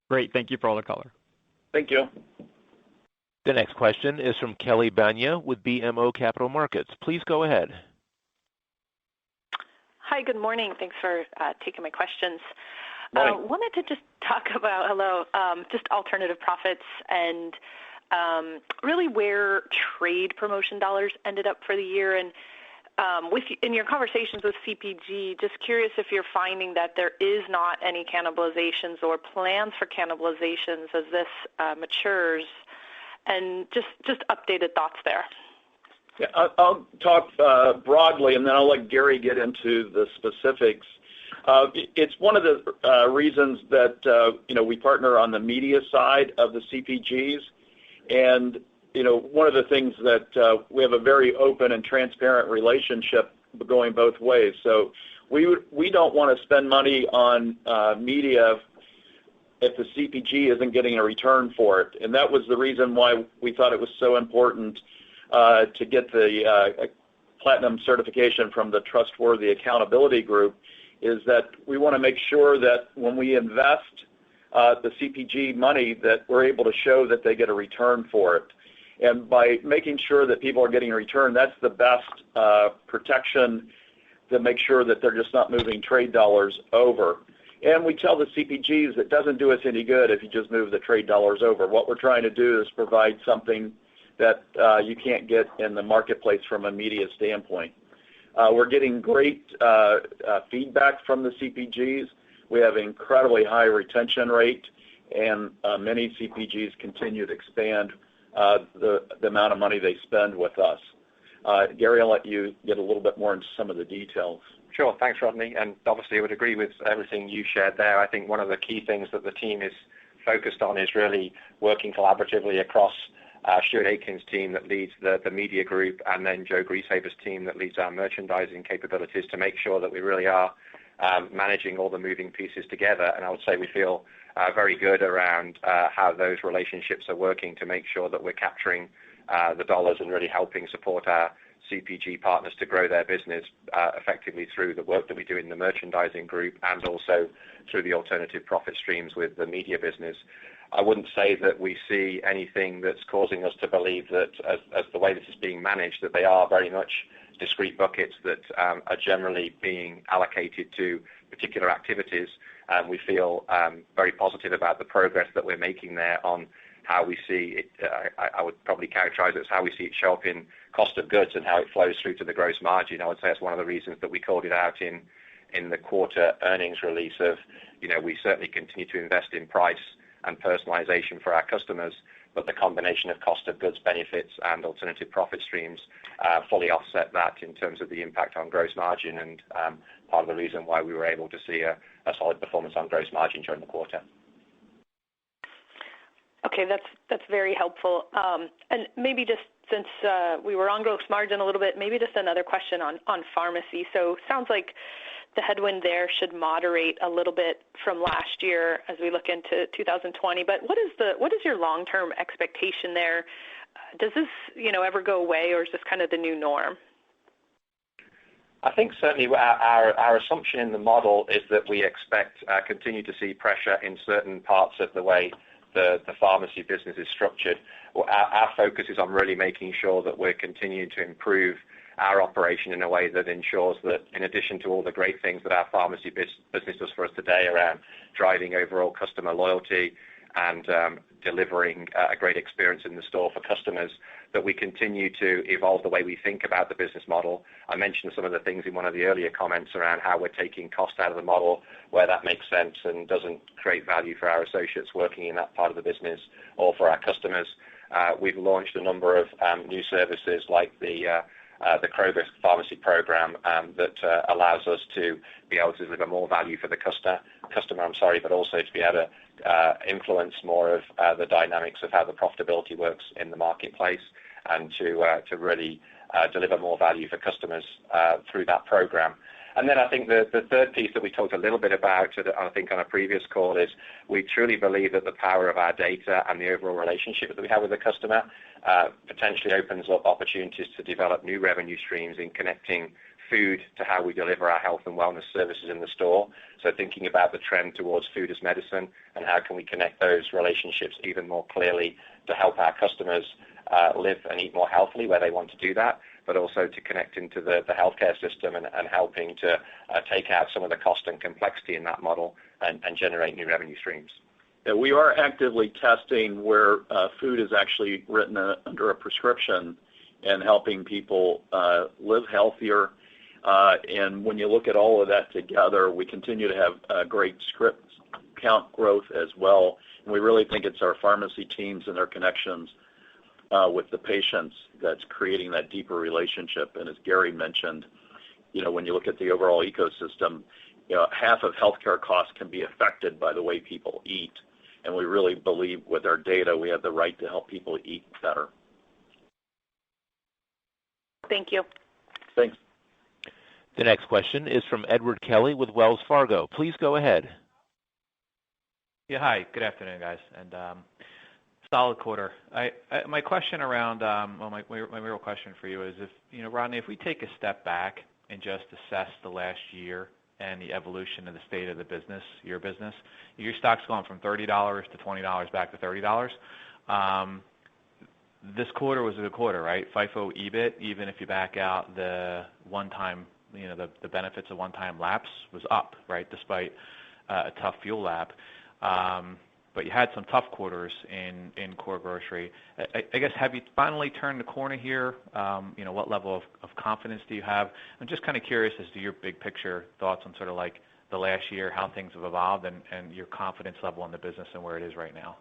Great. Thank you for all the color. Thank you. The next question is from Kelly Banya with BMO Capital Markets. Please go ahead. Hi, good morning. Thanks for taking my questions. Wanted to just talk about, just alternative profits and really where trade promotion dollars ended up for the year. And in your conversations with CPG, just curious if you're finding that there is not any cannibalizations or plans for cannibalizations as this matures, and just updated thoughts there. Yeah, I'll talk broadly, and then I'll let Gary get into the specifics. It's one of the reasons that we partner on the media side of the CPGs, and one of the things that we have a very open and transparent relationship going both ways. So we don't want to spend money on media if the CPG isn't getting a return for it. And that was the reason why we thought it was so important to get the platinum certification from the Trustworthy Accountability Group, is that we want to make sure that when we invest the CPG money, that we're able to show that they get a return for it. And by making sure that people are getting a return, that's the best protection to make sure that they're just not moving trade dollars over. And we tell the CPGs it doesn't do us any good if you just move the trade dollars over. What we're trying to do is provide something that you can't get in the marketplace from a media standpoint. We're getting great feedback from the CPGs. We have an incredibly high retention rate, and many CPGs continue to expand the amount of money they spend with us. Gary, I'll let you get a little bit more into some of the details. Sure. Thanks, Rodney. And obviously I would agree with everything you shared there. I think one of the key things that the team is focused on is really working collaboratively across Stuart Aitken's team that leads the media group, and then Joe Greasehaver's team that leads our merchandising capabilities, to make sure that we really are managing all the moving pieces together. And I would say we feel very good around how those relationships are working to make sure that we're capturing the dollars and really helping support our CPG partners to grow their business effectively through the work that we do in the merchandising group, and also through the alternative profit streams with the media business. I wouldn't say that we see anything that's causing us to believe that as the way this is being managed, that they are very much discrete buckets that are generally being allocated to particular activities. We feel very positive about the progress that we're making there on how we see it. I would probably characterize it as how we see it show up in cost of goods and how it flows through to the gross margin. I would say it's one of the reasons that we called it out in the quarter earnings release of, we certainly continue to invest in price and personalization for our customers, but the combination of cost of goods benefits and alternative profit streams fully offset that in terms of the impact on gross margin, and part of the reason why we were able to see a solid performance on gross margin during the quarter. Okay, that's very helpful. And maybe just since we were on gross margin a little bit, maybe just another question on pharmacy. So sounds like the headwind there should moderate a little bit from last year as we look into 2020. But what is your long-term expectation there? Does this ever go away, or is this kind of the new norm? I think certainly our assumption in the model is that we expect continue to see pressure in certain parts of the way the pharmacy business is structured. Our focus is on really making sure that we're continuing to improve our operation in a way that ensures that, in addition to all the great things that our pharmacy business does for us today around driving overall customer loyalty and delivering a great experience in the store for customers, that we continue to evolve the way we think about the business model. I mentioned some of the things in one of the earlier comments around how we're taking cost out of the model where that makes sense and doesn't create value for our associates working in that part of the business or for our customers. We've launched a number of new services like the Kroger pharmacy program that allows us to be able to deliver more value for the customer, but also to be able to influence more of the dynamics of how the profitability works in the marketplace, and to really deliver more value for customers through that program. And then I think the third piece that we talked a little bit about, I think on a previous call, is we truly believe that the power of our data and the overall relationship that we have with the customer potentially opens up opportunities to develop new revenue streams in connecting food to how we deliver our health and wellness services in the store. So thinking about the trend towards food as medicine, and how can we connect those relationships even more clearly to help our customers live and eat more healthily where they want to do that, but also to connect into the healthcare system and helping to take out some of the cost and complexity in that model and generate new revenue streams. Yeah, we are actively testing where food is actually written under a prescription and helping people live healthier. And when you look at all of that together, we continue to have great script count growth as well. And we really think it's our pharmacy teams and their connections with the patients that's creating that deeper relationship. And as Gary mentioned, when you look at the overall ecosystem, half of healthcare costs can be affected by the way people eat. And we really believe with our data, we have the right to help people eat better. Thank you. Thanks. The next question is from Edward Kelly with Wells Fargo. Please go ahead. Yeah, hi. Good afternoon, guys. And solid quarter. My question around, my real question for you is Rodney, if we take a step back and just assess the last year and the evolution of the state of the business, your stock's gone from $30 to $20 back to $30. This quarter was a good quarter, right? FIFO EBIT, even if you back out the one-time, the benefits of one-time laps, was up, right, despite a tough fuel lap. But you had some tough quarters in core grocery. I guess, have you finally turned the corner here? What level of confidence do you have? I'm just kind of curious as to your big picture thoughts on sort of like the last year, how things have evolved, and your confidence level in the business and where it is right now.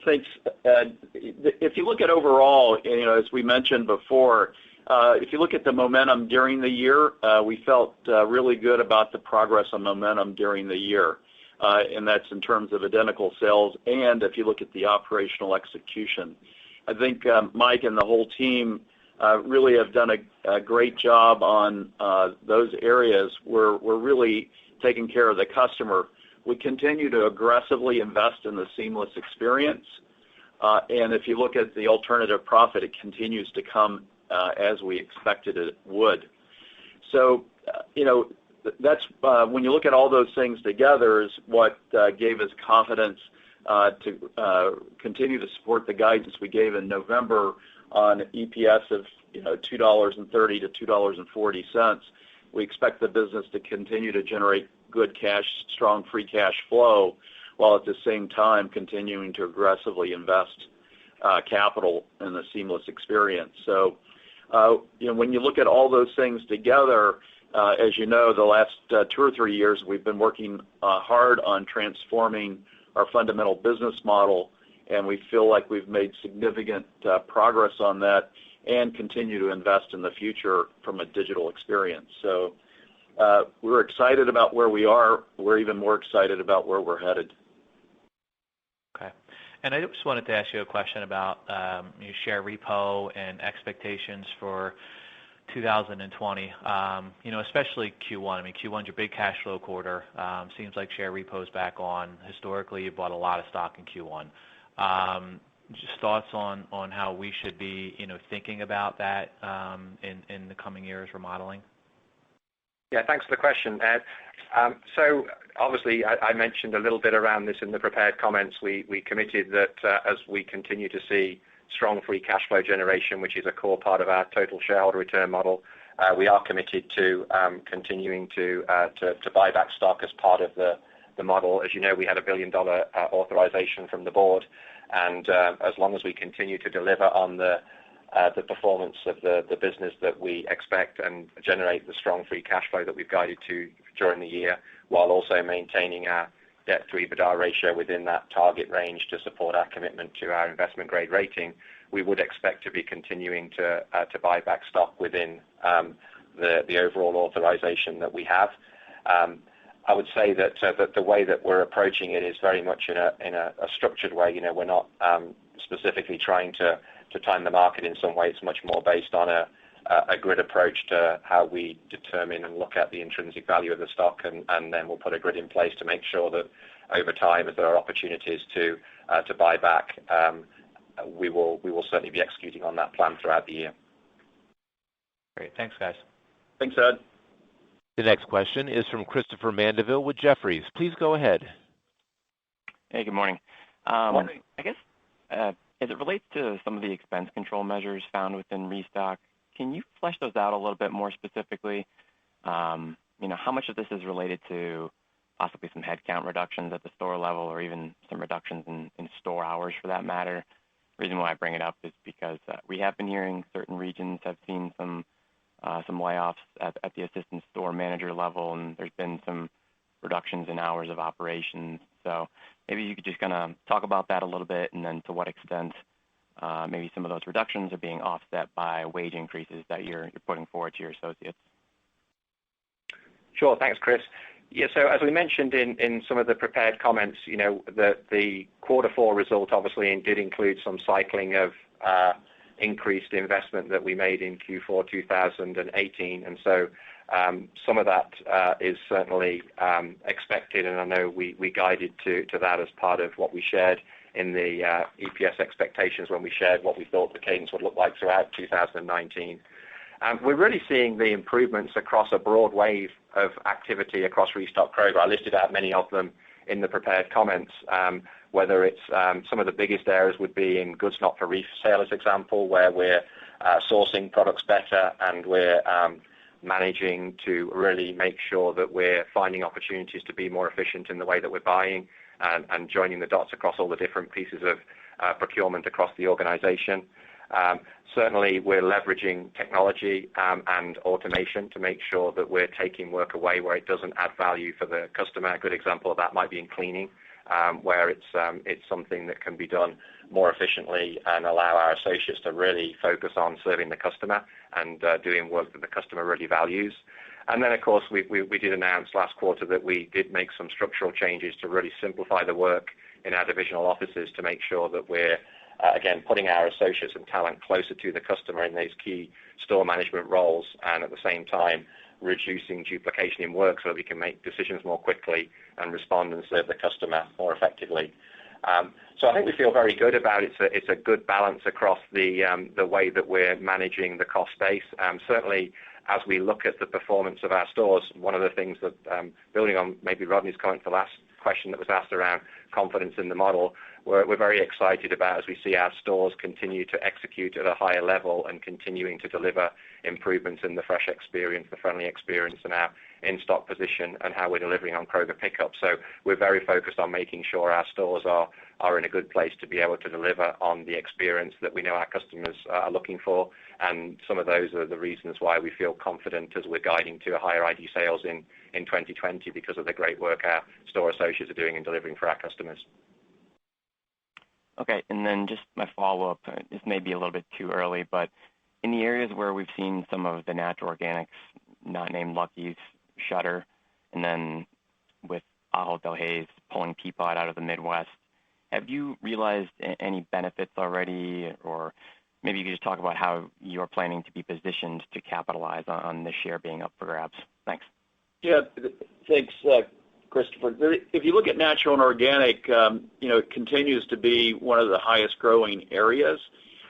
Thanks, Ed. If you look at overall, as we mentioned before, if you look at the momentum during the year, we felt really good about the progress on momentum during the year. And that's in terms of identical sales, and if you look at the operational execution. I think Mike and the whole team really have done a great job on those areas where we're really taking care of the customer. We continue to aggressively invest in the seamless experience, and if you look at the alternative profit, it continues to come as we expected it would. So, that's when you look at all those things together is what gave us confidence to continue to support the guidance we gave in November on EPS of $2.30 to $2.40. We expect the business to continue to generate good cash, strong free cash flow, while at the same time continuing to aggressively invest capital in the seamless experience. So, when you look at all those things together, as you know, the last 2 or 3 years, we've been working hard on transforming our fundamental business model, and we feel like we've made significant progress on that and continue to invest in the future from a digital experience. So we're excited about where we are. We're even more excited about where we're headed. Okay. And I just wanted to ask you a question about your share repo and expectations for 2020, especially Q1. I mean, Q1's your big cash flow quarter. Seems like share repo's back on. Historically, you bought a lot of stock in Q1. Just thoughts on how we should be, thinking about that in the coming years for modeling? Yeah, thanks for the question, Ed. So obviously, I mentioned a little bit around this in the prepared comments. We committed that as we continue to see strong free cash flow generation, which is a core part of our total shareholder return model, we are committed to continuing to buy back stock as part of the model. As you know, we had $1 billion authorization from the board, and as long as we continue to deliver on the performance of the business that we expect and generate the strong free cash flow that we've guided to during the year, while also maintaining our debt to EBITDA ratio within that target range to support our commitment to our investment grade rating, we would expect to be continuing to buy back stock within the overall authorization that we have. I would say that the way that we're approaching it is very much in a structured way. We're not specifically trying to time the market in some way. It's much more based on a grid approach to how we determine and look at the intrinsic value of the stock, and then we'll put a grid in place to make sure that over time, as there are opportunities to buy back, we will certainly be executing on that plan throughout the year. Great. Thanks, guys. Thanks, Ed. The next question is from Christopher Mandeville with Jefferies. Please go ahead. Hey, good morning. Morning. I guess as it relates to some of the expense control measures found within Restock, can you flesh those out a little bit more specifically? How much of this is related to possibly some headcount reductions at the store level or even some reductions in store hours for that matter? The reason why I bring it up is because we have been hearing certain regions have seen some layoffs at the assistant store manager level, and there's been some reductions in hours of operations. So maybe you could just kind of talk about that a little bit, and then to what extent maybe some of those reductions are being offset by wage increases that you're putting forward to your associates. Sure. Thanks, Chris. Yeah, so as we mentioned in some of the prepared comments, the quarter 4 result obviously did include some cycling of increased investment that we made in Q4 2018. And so some of that is certainly expected, and I know we guided to that as part of what we shared in the EPS expectations when we shared what we thought the cadence would look like throughout 2019. We're really seeing the improvements across a broad wave of activity across Restock Kroger. I listed out many of them in the prepared comments, whether it's some of the biggest areas would be in goods not for resale, as example, where we're sourcing products better and we're managing to really make sure that we're finding opportunities to be more efficient in the way that we're buying and joining the dots across all the different pieces of procurement across the organization. Certainly, we're leveraging technology and automation to make sure that we're taking work away where it doesn't add value for the customer. A good example of that might be in cleaning, where it's something that can be done more efficiently and allow our associates to really focus on serving the customer and doing work that the customer really values. And then, of course, we did announce last quarter that we did make some structural changes to really simplify the work in our divisional offices to make sure that we're again, putting our associates and talent closer to the customer in these key store management roles, and at the same time reducing duplication in work so that we can make decisions more quickly and respond and serve the customer more effectively. So I think we feel very good about it. It's a good balance across the way that we're managing the cost base. Certainly, as we look at the performance of our stores, one of the things that, building on maybe Rodney's comment, the last question that was asked around confidence in the model, we're very excited about as we see our stores continue to execute at a higher level and continuing to deliver improvements in the fresh experience, the friendly experience, and our in-stock position and how we're delivering on Kroger Pickup. So we're very focused on making sure our stores are in a good place to be able to deliver on the experience that we know our customers are looking for. And some of those are the reasons why we feel confident as we're guiding to a higher ID sales in 2020 because of the great work our store associates are doing in delivering for our customers. Okay, and then just my follow-up, this may be a little bit too early, but in the areas where we've seen some of the natural organics, not named Lucky's, shutter, and then with Ahold Delhaize pulling Peapod out of the Midwest, have you realized any benefits already, or maybe you could just talk about how you're planning to be positioned to capitalize on this share being up for grabs? Thanks. Yeah, thanks, Christopher. If you look at natural and organic, it continues to be one of the highest growing areas.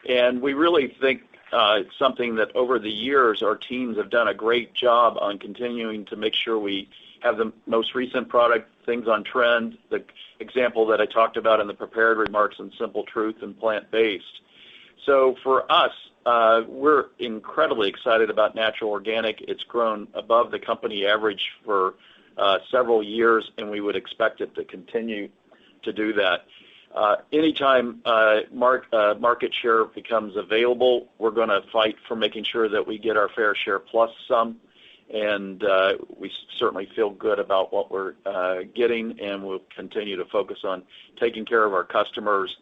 And we really think it's something that over the years our teams have done a great job on continuing to make sure we have the most recent product, things on trend, the example that I talked about in the prepared remarks on Simple Truth and plant-based. So for us, we're incredibly excited about natural organic. It's grown above the company average for several years, and we would expect it to continue to do that. Anytime market share becomes available, we're going to fight for making sure that we get our fair share plus some, and we certainly feel good about what we're getting, and we'll continue to focus on taking care of our customers,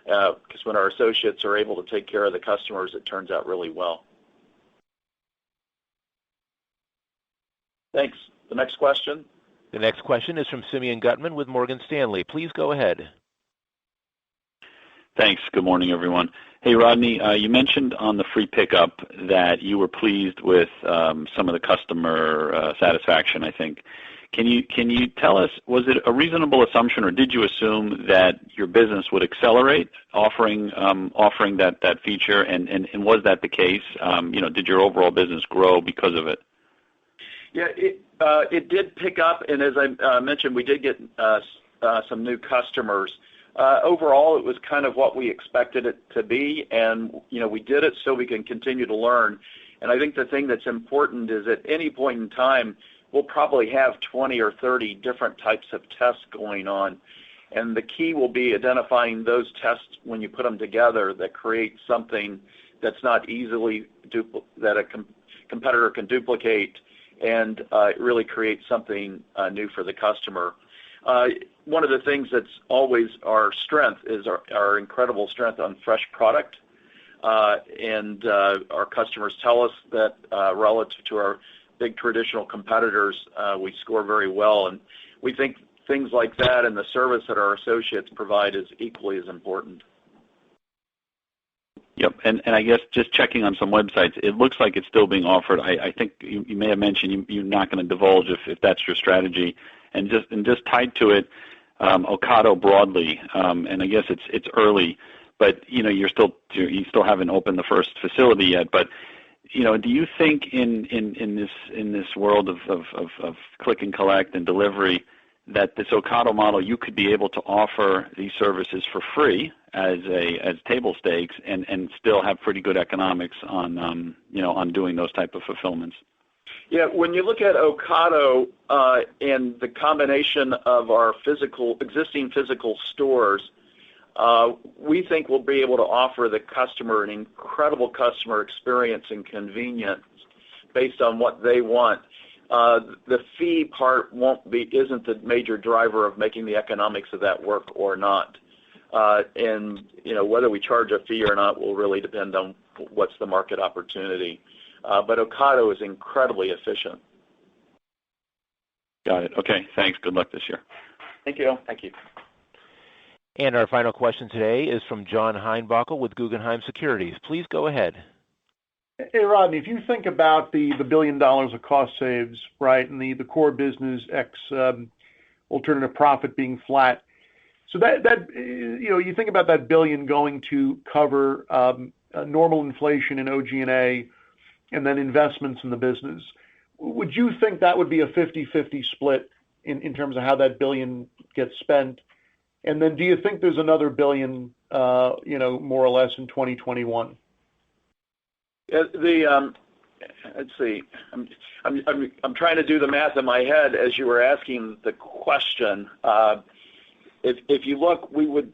because when our associates are able to take care of the customers, it turns out really well. Thanks. The next question? The next question is from Simeon Gutman with Morgan Stanley. Please go ahead. Thanks. Good morning, everyone. Hey, Rodney, you mentioned on the free pickup that you were pleased with some of the customer satisfaction, I think. Can you tell us, was it a reasonable assumption, or did you assume that your business would accelerate offering that feature, and was that the case? Did your overall business grow because of it? Yeah, it did pick up, and as I mentioned, we did get some new customers. Overall, it was kind of what we expected it to be, and we did it so we can continue to learn. And I think the thing that's important is at any point in time, we'll probably have 20 or 30 different types of tests going on. And the key will be identifying those tests when you put them together that create something that's not easily that a competitor can duplicate, and really create something new for the customer. One of the things that's always our strength is our incredible strength on fresh product. And our customers tell us that relative to our big traditional competitors, we score very well. And we think things like that and the service that our associates provide is equally as important. Yep, and I guess just checking on some websites, it looks like it's still being offered. I think you may have mentioned you're not going to divulge if that's your strategy, and just tied to it, Ocado broadly, and I guess it's early, but you still haven't opened the first facility yet. But do you think in this world of click and collect and delivery that this Ocado model, you could be able to offer these services for free as table stakes and still have pretty good economics on doing those type of fulfillments? Yeah, when you look at Ocado and the combination of our existing physical stores, we think we'll be able to offer the customer an incredible customer experience and convenience based on what they want. The fee part isn't the major driver of making the economics of that work or not. And whether we charge a fee or not will really depend on what's the market opportunity. But Ocado is incredibly efficient. Got it. Okay, thanks. Good luck this year. Thank you. Thank you. And our final question today is from John Heinbockel with Guggenheim Securities. Please go ahead. Hey, Rodney, if you think about the $1 billion of cost saves, right, and the core business ex alternative profit being flat, so that you think about that $1 billion going to cover normal inflation in OG&A and then investments in the business. Would you think that would be a 50-50 split in terms of how that $1 billion gets spent? And then do you think there's another $1 billion, more or less in 2021? Let's see. I'm trying to do the math in my head as you were asking the question. If you look, we would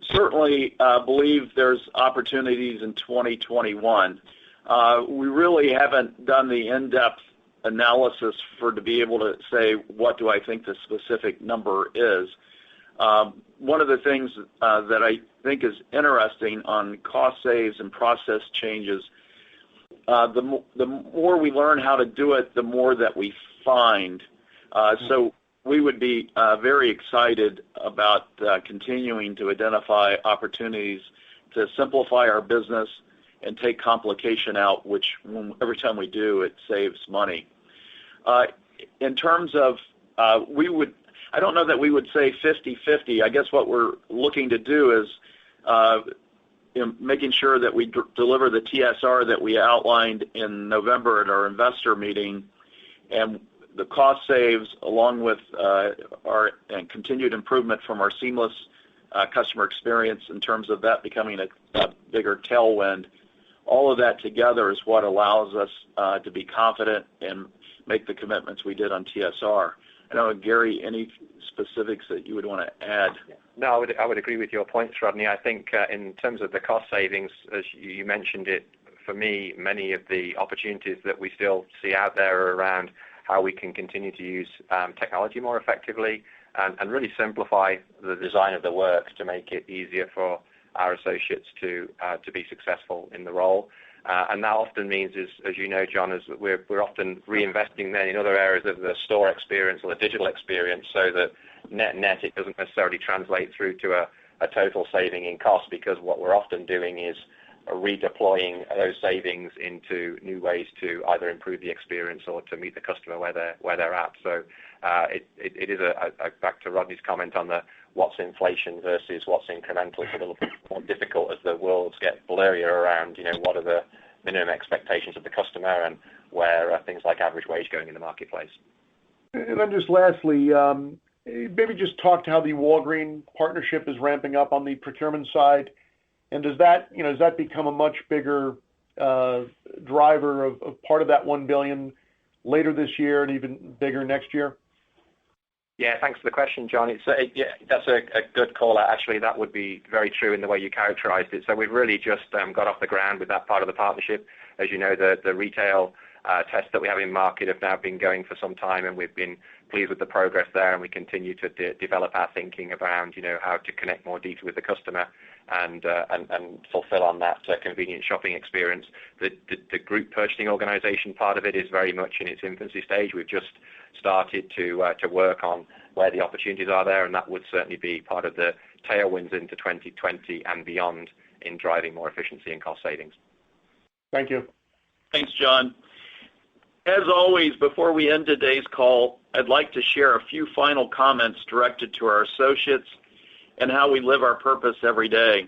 certainly believe there's opportunities in 2021. We really haven't done the in-depth analysis to be able to say what do I think the specific number is. One of the things that I think is interesting on cost saves and process changes, the more we learn how to do it, the more that we find. So we would be very excited about continuing to identify opportunities to simplify our business and take complication out, which every time we do, it saves money. In terms of, I don't know that we would say 50-50. I guess what we're looking to do is making sure that we deliver the TSR that we outlined in November at our investor meeting, and the cost saves along with our continued improvement from our seamless customer experience in terms of that becoming a bigger tailwind. All of that together is what allows us to be confident and make the commitments we did on TSR. I don't know, Gary, any specifics that you would want to add? No, I would agree with your points, Rodney. I think in terms of the cost savings, as you mentioned it, for me, many of the opportunities that we still see out there are around how we can continue to use technology more effectively and really simplify the design of the work to make it easier for our associates to be successful in the role. And that often means, as you know, John, is that we're often reinvesting then in other areas of the store experience or the digital experience, so that net it doesn't necessarily translate through to a total saving in cost, because what we're often doing is redeploying those savings into new ways to either improve the experience or to meet the customer where they're at. So it is back to Rodney's comment on the what's inflation versus what's incremental. It's a little bit more difficult as the worlds get blurrier around, what are the minimum expectations of the customer and where are things like average wage going in the marketplace. And then just lastly, maybe just talk to how the Walgreens partnership is ramping up on the procurement side. And does that become a much bigger driver of part of that $1 billion later this year and even bigger next year? Yeah, thanks for the question, John. That's a good call. Actually, that would be very true in the way you characterized it. So we've really just got off the ground with that part of the partnership. As you know, the retail tests that we have in market have now been going for some time, and we've been pleased with the progress there, and we continue to develop our thinking around, how to connect more deeply with the customer and fulfill on that convenient shopping experience. The group purchasing organization part of it is very much in its infancy stage. We've just started to work on where the opportunities are there, and that would certainly be part of the tailwinds into 2020 and beyond in driving more efficiency and cost savings. Thank you. Thanks, John. As always, before we end today's call, I'd like to share a few final comments directed to our associates and how we live our purpose every day.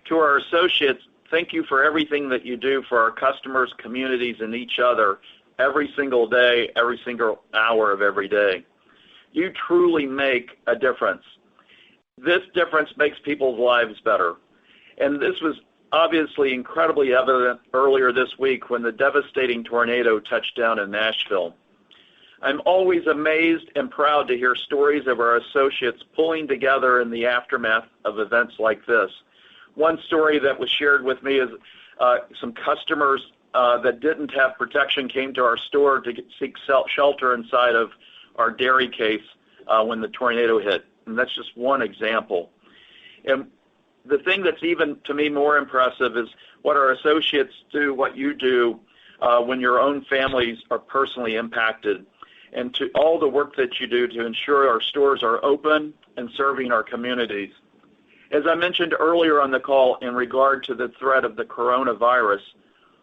To our associates, thank you for everything that you do for our customers, communities, and each other every single day, every single hour of every day. You truly make a difference. This difference makes people's lives better. And this was obviously incredibly evident earlier this week when the devastating tornado touched down in Nashville. I'm always amazed and proud to hear stories of our associates pulling together in the aftermath of events like this. One story that was shared with me is some customers that didn't have protection came to our store to seek shelter inside of our dairy case when the tornado hit. And that's just one example. And the thing that's even, to me, more impressive is what our associates do, what you do when your own families are personally impacted, and to all the work that you do to ensure our stores are open and serving our communities. As I mentioned earlier on the call in regard to the threat of the coronavirus,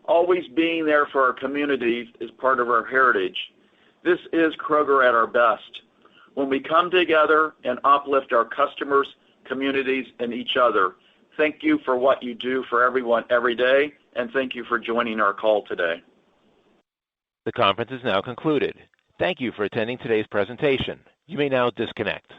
always being there for our communities is part of our heritage. This is Kroger at our best. When we come together and uplift our customers, communities, and each other. Thank you for what you do for everyone every day, and thank you for joining our call today. The conference is now concluded. Thank you for attending today's presentation. You may now disconnect.